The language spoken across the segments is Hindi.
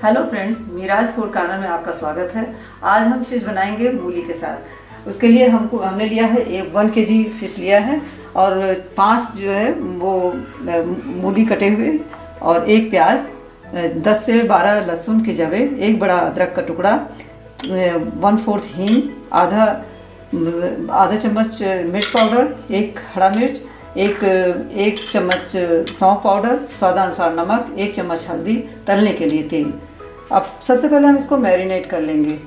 Hello friends, Miraj food corner में आपका स्वागत है। आज हम फिश बनाएंगे मूली के साथ। उसके लिए हमने लिया है 1 केजी फिश लिया है और 5 जो है वो मूली कटे हुए और 1 प्याज, 10 से 12 लहसुन के जवे, 1 बड़ा अदरक का टुकड़ा, 1/4 हींग, आधा चम्मच मिर्च पाउडर, 1 हरा मिर्च, एक चम्मच सौंफ पाउडर, स्वादानुसार नमक, 1 चम्मच हल्दी, तलने के लिए तेल। अब सबसे पहले हम इसको मैरिनेट कर लेंगे।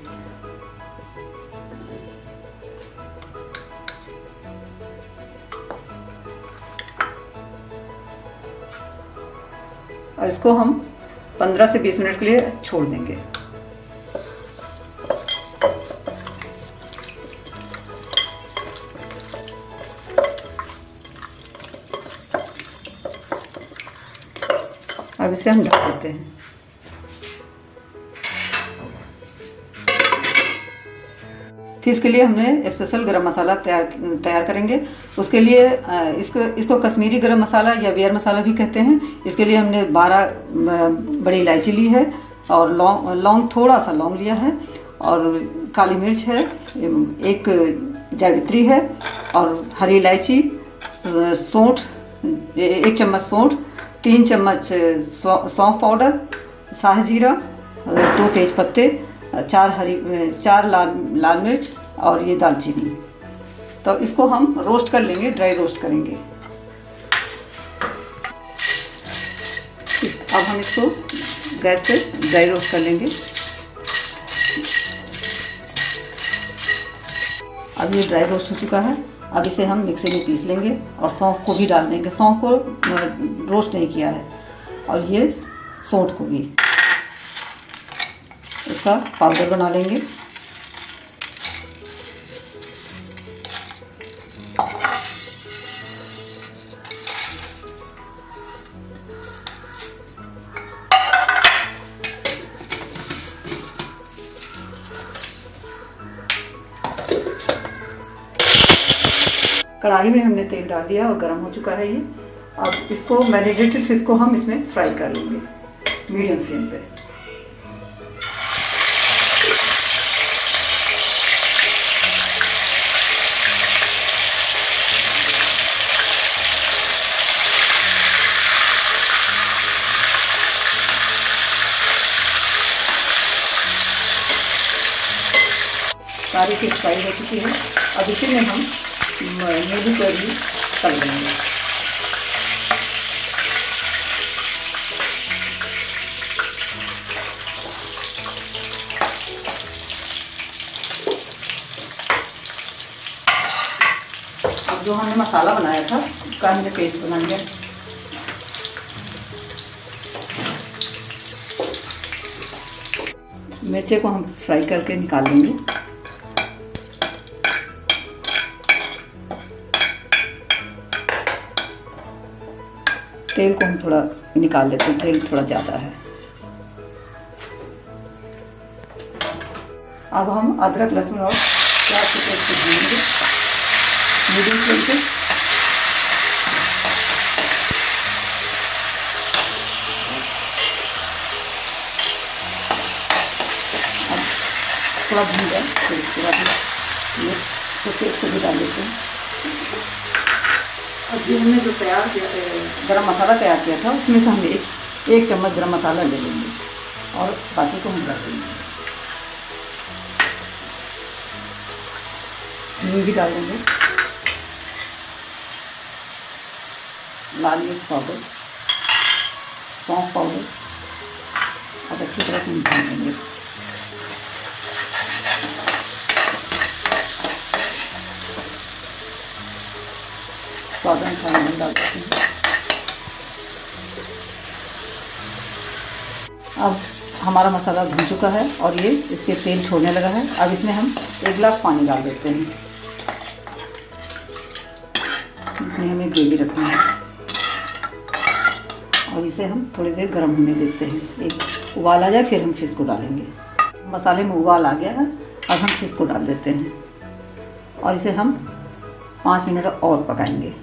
और इसको हम 15 से 20 मिनट के लिए छोड़ देंगे। अब इसे हम ढक देते हैं। फिश के लिए हमने स्पेशल गरम मसाला तैयार करेंगे। उसके लिए इसको कश्मीरी गरम मसाला या बियर मसाला भी कहते हैं। इसके लिए हमने 12 बड़ी इलायची ली है और लौंग, थोड़ा सा लौंग लिया है और काली मिर्च है, 1 जावित्री है और हरी इलायची, सौंठ, 1 चम्मच सौंठ, 3 चम्मच सौंफ पाउडर, शाही जीरा, 2 तेज पत्ते, 4 लाल मिर्च और ये दालचीनी। तो इसको हम रोस्ट कर लेंगे, ड्राई रोस्ट करेंगे। अब हम इसको गैस पे ड्राई रोस्ट कर लेंगे। अब ये ड्राई रोस्ट हो चुका है। अब इसे हम मिक्सी में पीस लेंगे और सौंफ को भी डाल देंगे। सौंफ को रोस्ट नहीं किया है और ये सौंठ को भी, इसका पाउडर बना लेंगे। कढ़ाई में हमने तेल डाल दिया और गर्म हो चुका है ये। अब इसको मैरिनेटेड फिश को हम इसमें फ्राई कर लेंगे मीडियम फ्लेम पे। सारी फिश फ्राई हो चुकी है। अब इसी में हम मूली को भी तल देंगे। अब जो हमने मसाला बनाया था उसका हमने पेस्ट बनाएंगे। मिर्चे को हम फ्राई करके निकाल लेंगे। तेल को हम थोड़ा निकाल लेते हैं, तेल थोड़ा ज़्यादा है। अब हम अदरक, लहसुन और प्याज की पेस्ट को भूनेंगे मीडियम फ्लेम पे। अब थोड़ा भून जाए फिर इसके बाद ये पेस्ट को भी डाल देते हैं। अब ये हमने जो गरम मसाला तैयार किया था उसमें से हम एक चम्मच गरम मसाला ले लेंगे और बाकी को हम डाल देंगे। हींग भी डाल देंगे, लाल मिर्च पाउडर, सौंफ पाउडर। अब अच्छी तरह से भून लेंगे। स्वादानुसार नमक डाल देते हैं। अब हमारा मसाला भून चुका है और ये इसके तेल छोड़ने लगा है। अब इसमें हम 1 गिलास पानी डाल देते हैं। इसमें हमें ग्रेवी रखना है और इसे हम थोड़ी देर गर्म होने देते हैं। एक उबाल आ जाए फिर हम फिश को डालेंगे। मसाले में उबाल आ गया है। अब हम फिश को डाल देते हैं और इसे हम 5 मिनट और पकाएंगे।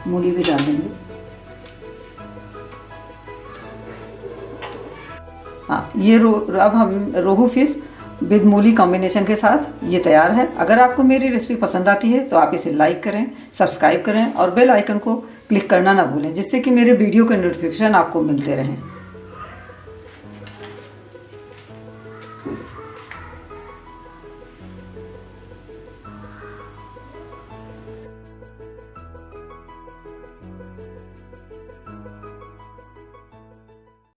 मूली भी डाल देंगे। हाँ, ये अब हम रोहू फिश विद मूली कॉम्बिनेशन के साथ ये तैयार है। अगर आपको मेरी रेसिपी पसंद आती है तो आप इसे लाइक करें, सब्सक्राइब करें और बेल आइकन को क्लिक करना ना भूलें, जिससे कि मेरे वीडियो के नोटिफिकेशन आपको मिलते रहें।